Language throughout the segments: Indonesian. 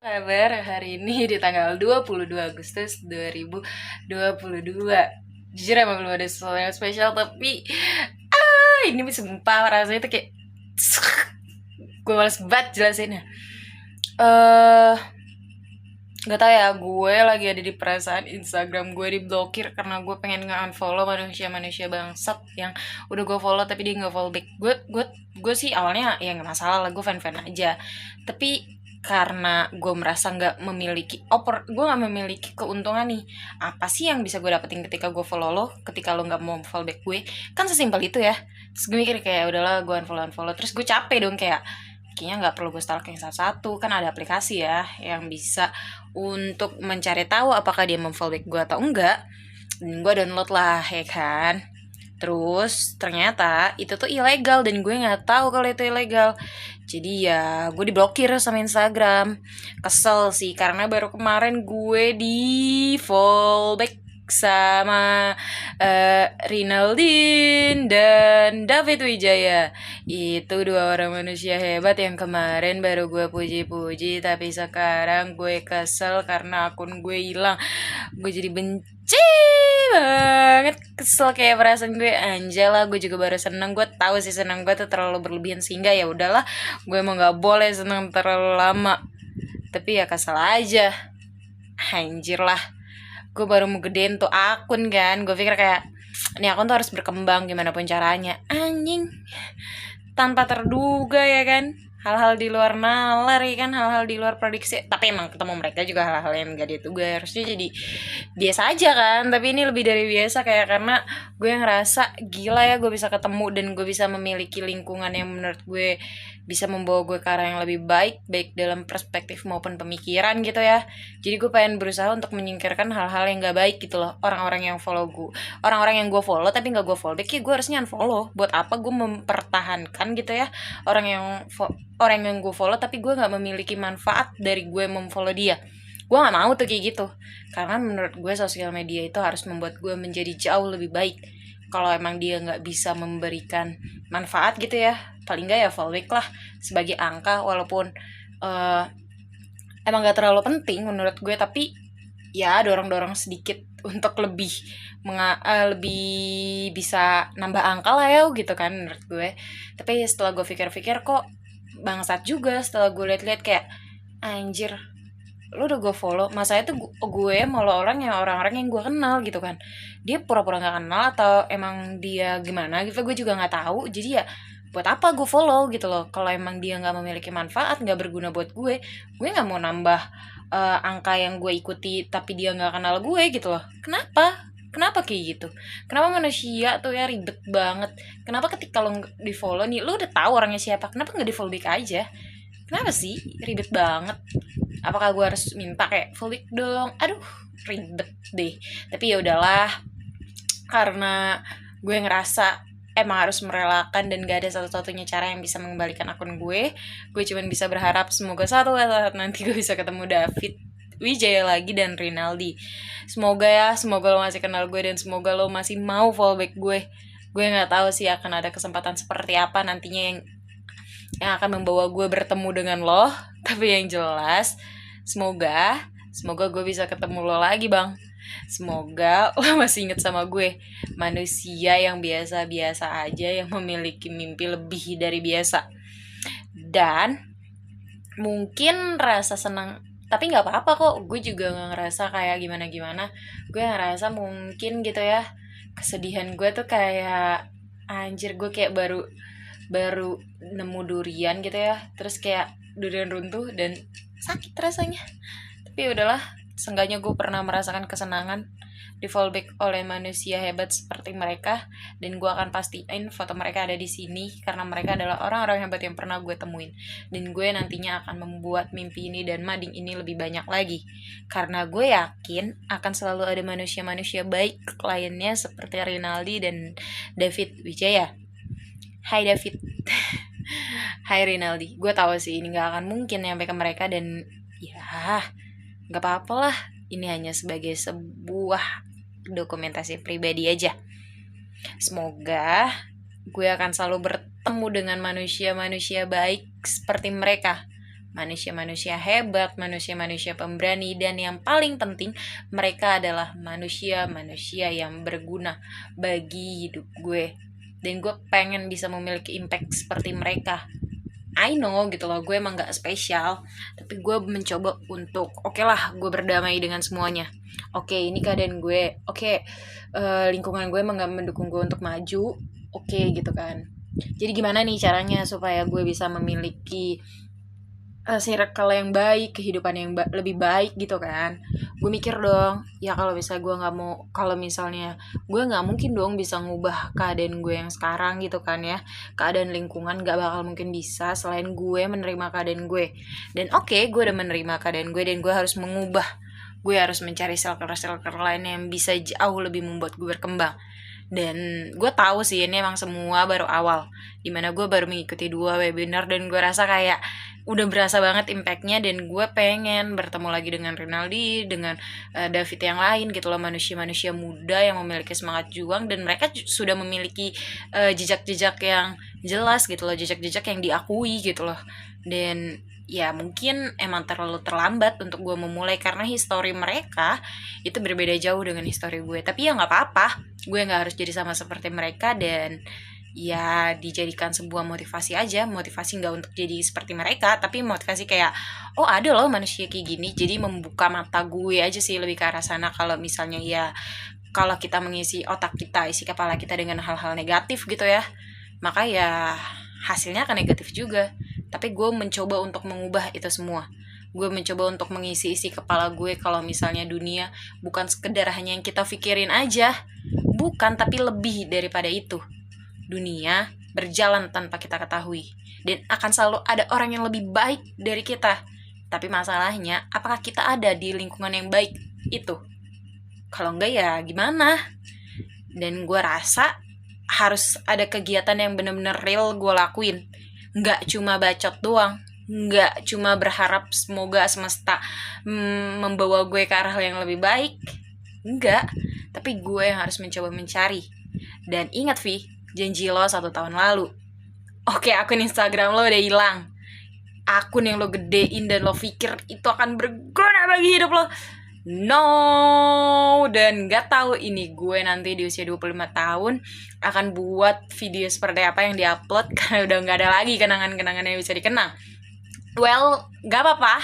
Kabar hari ini di tanggal 22 Agustus 2022. Jujur emang belum ada sesuatu yang spesial, tapi ini sumpah rasanya tuh kayak gue males banget jelasinnya. Gak tau ya, gue lagi ada di perasaan Instagram gue diblokir karena gue pengen nge-unfollow manusia-manusia bangsat yang udah gue follow tapi dia nggak follow back. Gue sih awalnya ya nggak masalah lah, gue fan-fan aja. Tapi karena gue merasa gue nggak memiliki keuntungan nih. Apa sih yang bisa gue dapetin ketika gue follow lo, ketika lo nggak mau follow back gue? Kan sesimpel itu ya. Terus gue mikir kayak udahlah gue unfollow. Terus gue capek dong, kayak kayaknya nggak perlu gue stalking satu-satu, kan ada aplikasi ya yang bisa untuk mencari tahu apakah dia memfollow back gue atau enggak. Dan gue download lah ya kan. Terus ternyata itu tuh ilegal dan gue nggak tahu kalau itu ilegal. Jadi ya gue diblokir sama Instagram. Kesel sih karena baru kemarin gue di follow back sama Rinaldin dan David Wijaya. Itu dua orang manusia hebat yang kemarin baru gue puji-puji, tapi sekarang gue kesel karena akun gue hilang. Gue jadi benci banget, kesel kayak perasaan gue anjay lah. Gue juga baru seneng, gue tahu sih seneng gue tuh terlalu berlebihan sehingga ya udahlah, gue emang nggak boleh seneng terlalu lama. Tapi ya kesel aja, anjir lah. Gue baru mau gedein tuh akun kan, gue pikir kayak ini akun tuh harus berkembang gimana pun caranya. Anjing, tanpa terduga ya kan, hal-hal di luar nalar ya kan, hal-hal di luar prediksi. Tapi emang ketemu mereka juga hal-hal yang gak diduga, harusnya jadi biasa aja kan. Tapi ini lebih dari biasa, kayak karena gue ngerasa gila ya gue bisa ketemu dan gue bisa memiliki lingkungan yang menurut gue bisa membawa gue ke arah yang lebih baik, baik dalam perspektif maupun pemikiran gitu ya. Jadi gue pengen berusaha untuk menyingkirkan hal-hal yang gak baik gitu loh. Orang-orang yang follow gue, orang-orang yang gue follow tapi gak gue follow back, ya gue harusnya unfollow. Buat apa gue mempertahankan gitu ya orang yang gue follow tapi gue nggak memiliki manfaat dari gue memfollow dia. Gue nggak mau tuh kayak gitu, karena menurut gue sosial media itu harus membuat gue menjadi jauh lebih baik. Kalau emang dia nggak bisa memberikan manfaat gitu ya, paling nggak ya follow back lah sebagai angka, walaupun emang nggak terlalu penting menurut gue, tapi ya dorong-dorong sedikit untuk lebih bisa nambah angka lah ya gitu kan menurut gue. Tapi setelah gue pikir-pikir kok bangsat juga, setelah gue lihat-lihat kayak anjir, lu udah gue follow, masa itu gue mau orang-orang yang gue kenal gitu kan. Dia pura-pura nggak kenal atau emang dia gimana gitu gue juga nggak tahu. Jadi ya buat apa gue follow gitu loh, kalau emang dia nggak memiliki manfaat, nggak berguna buat gue nggak mau nambah angka yang gue ikuti tapi dia nggak kenal gue gitu loh. Kenapa kayak gitu? Kenapa manusia tuh ya ribet banget? Kenapa ketika lo di follow nih, lo udah tahu orangnya siapa, kenapa nggak di follow back aja? Kenapa sih ribet banget? Apakah gue harus minta kayak follow back dong? Aduh, ribet deh. Tapi ya udahlah, karena gue ngerasa emang harus merelakan dan gak ada satu-satunya cara yang bisa mengembalikan akun gue cuma bisa berharap semoga satu saat nanti gue bisa ketemu David Wijaya lagi dan Rinaldi. Semoga lo masih kenal gue dan semoga lo masih mau follow back gue. Gue nggak tahu sih akan ada kesempatan seperti apa nantinya yang akan membawa gue bertemu dengan lo. Tapi yang jelas semoga gue bisa ketemu lo lagi, bang. Semoga lo masih inget sama gue, manusia yang biasa-biasa aja yang memiliki mimpi lebih dari biasa. Dan mungkin rasa senang, tapi nggak apa-apa kok, gue juga nggak ngerasa kayak gimana-gimana. Gue ngerasa mungkin gitu ya, kesedihan gue tuh kayak anjir, gue kayak baru nemu durian gitu ya, terus kayak durian runtuh dan sakit rasanya. Tapi udahlah, seenggaknya gue pernah merasakan kesenangan di fallback oleh manusia hebat seperti mereka, dan gue akan pastiin foto mereka ada di sini karena mereka adalah orang-orang hebat yang pernah gue temuin, dan gue nantinya akan membuat mimpi ini dan mading ini lebih banyak lagi karena gue yakin akan selalu ada manusia-manusia baik kliennya seperti Rinaldi dan David Wijaya. Hai David. Hai Rinaldi, gue tahu sih ini gak akan mungkin nyampe ke mereka, dan ya gak apa-apa lah, ini hanya sebagai sebuah dokumentasi pribadi aja. Semoga gue akan selalu bertemu dengan manusia-manusia baik seperti mereka, manusia-manusia hebat, manusia-manusia pemberani, dan yang paling penting mereka adalah manusia-manusia yang berguna bagi hidup gue. Dan gue pengen bisa memiliki impact seperti mereka. I know gitu loh, gue emang gak spesial, tapi gue mencoba untuk oke lah, gue berdamai dengan semuanya. Oke, ini keadaan gue. Oke, lingkungan gue emang gak mendukung gue untuk maju. Oke gitu kan. Jadi gimana nih caranya supaya gue bisa memiliki circle yang baik, kehidupan yang lebih baik gitu kan. Gue mikir dong, ya kalau misalnya gue nggak mau, kalau misalnya gue nggak mungkin dong bisa ngubah keadaan gue yang sekarang gitu kan ya, keadaan lingkungan nggak bakal mungkin bisa selain gue menerima keadaan gue. Dan oke, gue udah menerima keadaan gue dan gue harus mengubah, gue harus mencari circle lain yang bisa jauh lebih membuat gue berkembang. Dan gue tahu sih ini emang semua baru awal, dimana gue baru mengikuti 2 webinar dan gue rasa kayak udah berasa banget impactnya. Dan gue pengen bertemu lagi dengan Rinaldi, dengan David yang lain gitu loh, manusia-manusia muda yang memiliki semangat juang dan mereka sudah memiliki jejak-jejak yang jelas gitu loh, jejak-jejak yang diakui gitu loh. Dan ya mungkin emang terlalu terlambat untuk gue memulai karena histori mereka itu berbeda jauh dengan histori gue. Tapi ya nggak apa-apa, gue nggak harus jadi sama seperti mereka, dan ya dijadikan sebuah motivasi aja. Motivasi nggak untuk jadi seperti mereka, tapi motivasi kayak oh ada loh manusia kayak gini, jadi membuka mata gue aja sih lebih ke arah sana. Kalau misalnya ya kalau kita mengisi otak kita, isi kepala kita dengan hal-hal negatif gitu ya, maka ya hasilnya akan negatif juga. Tapi gue mencoba untuk mengubah itu semua. Gue mencoba untuk mengisi isi kepala gue kalau misalnya dunia bukan sekedar hanya yang kita pikirin aja. Bukan, tapi lebih daripada itu. Dunia berjalan tanpa kita ketahui, dan akan selalu ada orang yang lebih baik dari kita. Tapi masalahnya, apakah kita ada di lingkungan yang baik itu? Kalau enggak ya gimana? Dan gue rasa harus ada kegiatan yang benar-benar real gue lakuin. Nggak cuma bacot doang, nggak cuma berharap semoga semesta membawa gue ke arah yang lebih baik. Enggak, tapi gue yang harus mencoba mencari. Dan ingat Vi, janji lo 1 tahun lalu. Oke, akun Instagram lo udah hilang, akun yang lo gedein dan lo pikir itu akan berguna bagi hidup lo. No, dan gak tahu ini gue nanti di usia 25 tahun akan buat video seperti apa yang diupload karena udah gak ada lagi kenangan-kenangan yang bisa dikenang. Well, gak apa-apa.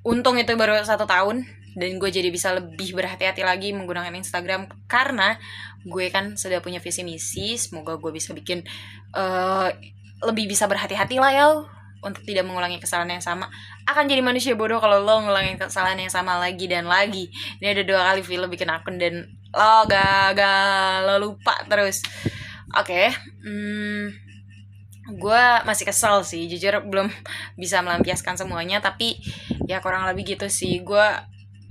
Untung itu baru 1 tahun dan gue jadi bisa lebih berhati-hati lagi menggunakan Instagram karena gue kan sudah punya visi misi. Semoga gue bisa bikin lebih bisa berhati-hati lah ya, untuk tidak mengulangi kesalahan yang sama. Akan jadi manusia bodoh kalau lo ngulangin kesalahan yang sama lagi dan lagi. Ini ada 2 kali lo bikin akun dan lo gagal, lo lupa terus. Oke, gue masih kesel sih, jujur belum bisa melampiaskan semuanya, tapi ya kurang lebih gitu sih. Gue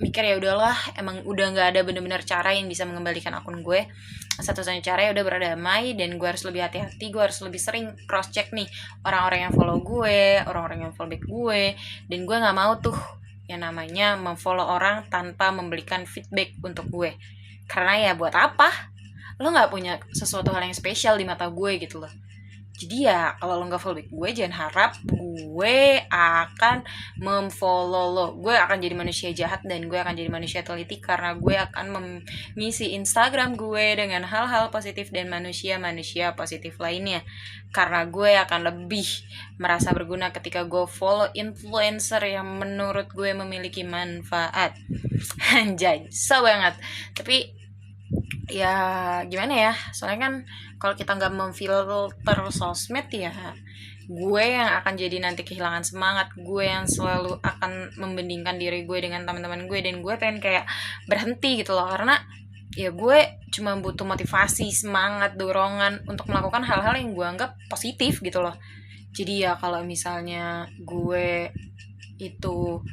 mikir ya udahlah, emang udah nggak ada benar-benar cara yang bisa mengembalikan akun gue. Satu-satunya cara ya udah berdamai, dan gue harus lebih hati-hati. Gue harus lebih sering cross check nih orang-orang yang follow gue, orang-orang yang follow back gue. Dan gue nggak mau tuh yang namanya memfollow orang tanpa memberikan feedback untuk gue, karena ya buat apa? Lo nggak punya sesuatu hal yang spesial di mata gue gitu loh. Jadi ya kalau lo gak follow back gue, jangan harap gue akan memfollow lo. Gue akan jadi manusia jahat dan gue akan jadi manusia teliti, karena gue akan mengisi Instagram gue dengan hal-hal positif dan manusia-manusia positif lainnya. Karena gue akan lebih merasa berguna ketika gue follow influencer yang menurut gue memiliki manfaat. Anjay, so banget. Tapi ya gimana ya, soalnya kan kalau kita nggak memfilter sosmed ya gue yang akan jadi nanti kehilangan semangat. Gue yang selalu akan membandingkan diri gue dengan teman-teman gue, dan gue pengen kayak berhenti gitu loh, karena ya gue cuma butuh motivasi, semangat, dorongan untuk melakukan hal-hal yang gue anggap positif gitu loh. Jadi ya kalau misalnya gue itu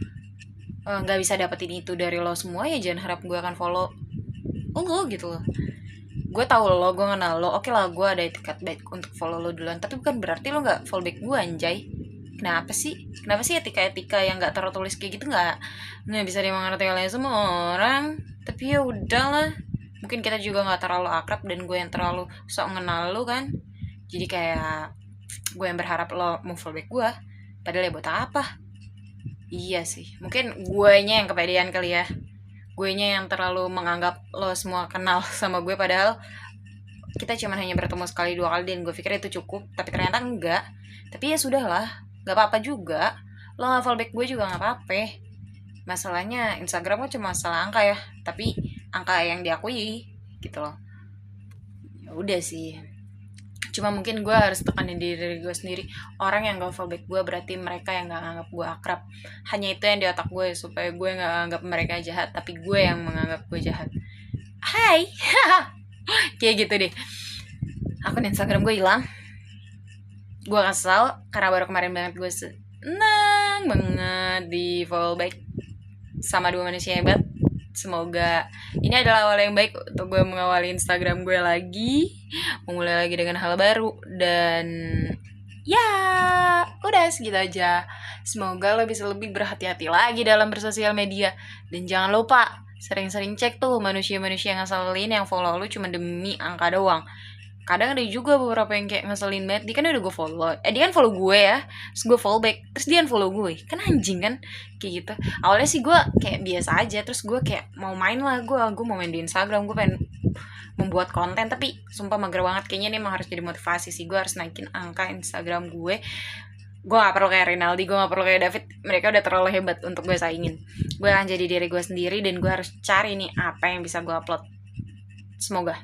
nggak bisa dapetin itu dari lo semua, ya jangan harap gue akan follow lo gitu loh. Gue tahu lo, gue kenal lo, oke lah gue ada etikat baik untuk follow lo duluan, tapi bukan berarti lo nggak follow back gue, anjay. Kenapa sih etika yang nggak tertulis kayak gitu nggak bisa dimengerti oleh semua orang? Tapi ya udahlah, mungkin kita juga nggak terlalu akrab dan gue yang terlalu sok ngenal lo kan, jadi kayak gue yang berharap lo mau follow back gue. Padahal ya buat apa? Iya sih, mungkin guenya yang kepedean kali ya. Guenya yang terlalu menganggap lo semua kenal sama gue, padahal kita cuma hanya bertemu sekali dua kali dan gue pikir itu cukup, tapi ternyata enggak. Tapi ya sudahlah, nggak apa-apa juga. Lo nggak follow back gue juga nggak apa-apa. Masalahnya Instagram kan cuma masalah angka ya, tapi angka yang diakui gitu loh. Ya udah sih, cuma mungkin gue harus tekanin diri gue sendiri. Orang yang gak follow back gue berarti mereka yang gak anggap gue akrab. Hanya itu yang di otak gue, supaya gue gak anggap mereka jahat, tapi gue yang menganggap gue jahat. Hai. Kayak gitu deh. Akun Instagram gue hilang. Gue kesel karena baru kemarin banget gue senang banget di follow back sama dua manusia hebat. Semoga ini adalah awal yang baik untuk gue mengawali Instagram gue lagi, memulai lagi dengan hal baru. Dan ya udah segitu aja. Semoga lo bisa lebih berhati-hati lagi dalam bersosial media. Dan jangan lupa sering-sering cek tuh manusia-manusia yang ngeselin yang follow lo cuma demi angka doang. Kadang ada juga beberapa yang kayak ngeselin banget. Dia kan udah gue follow, dia kan follow gue ya, terus gue follow back, terus dia follow gue. Kan anjing kan, kayak gitu. Awalnya sih gue kayak biasa aja, terus gue kayak mau main lah, gue mau main di Instagram, gue pengen membuat konten. Tapi sumpah mager banget, kayaknya ini emang harus jadi motivasi sih. Gue harus naikin angka Instagram gue. Gue gak perlu kayak Rinaldi, gue gak perlu kayak David. Mereka udah terlalu hebat untuk gue saingin. Gue akan jadi diri gue sendiri, dan gue harus cari nih apa yang bisa gue upload. Semoga.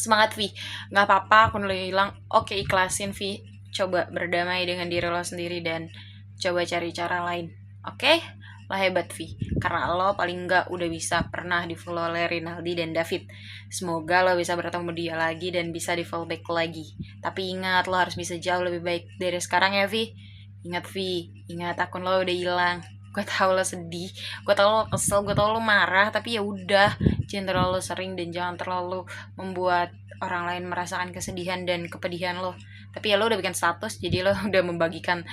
Semangat Vi, gak apa-apa akun lo hilang. Oke, ikhlasin Vi, coba berdamai dengan diri lo sendiri dan coba cari cara lain. Oke, lo hebat Vi, karena lo paling gak udah bisa pernah di follow oleh Rinaldi dan David. Semoga lo bisa bertemu dia lagi dan bisa di follow back lagi. Tapi ingat, lo harus bisa jauh lebih baik dari sekarang ya Vi. Ingat Vi, ingat akun lo udah hilang. Gue tau lo sedih, gue tau lo kesel, gue tau lo marah, tapi ya udah, jangan terlalu sering dan jangan terlalu membuat orang lain merasakan kesedihan dan kepedihan lo. Tapi ya lo udah bikin status, jadi lo udah membagikan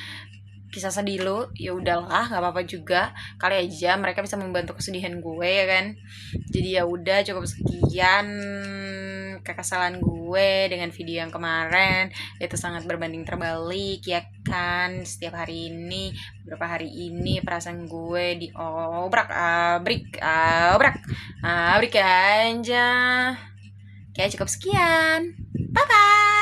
kisah sedih lo. Ya udahlah, nggak apa-apa juga, kali aja mereka bisa membantu kesedihan gue ya kan. Jadi ya udah, cukup sekian kekesalan gue dengan video yang kemarin. Itu sangat berbanding terbalik ya kan. Setiap hari ini, beberapa hari ini perasaan gue diobrak abrik aja. Oke, cukup sekian. Bye bye.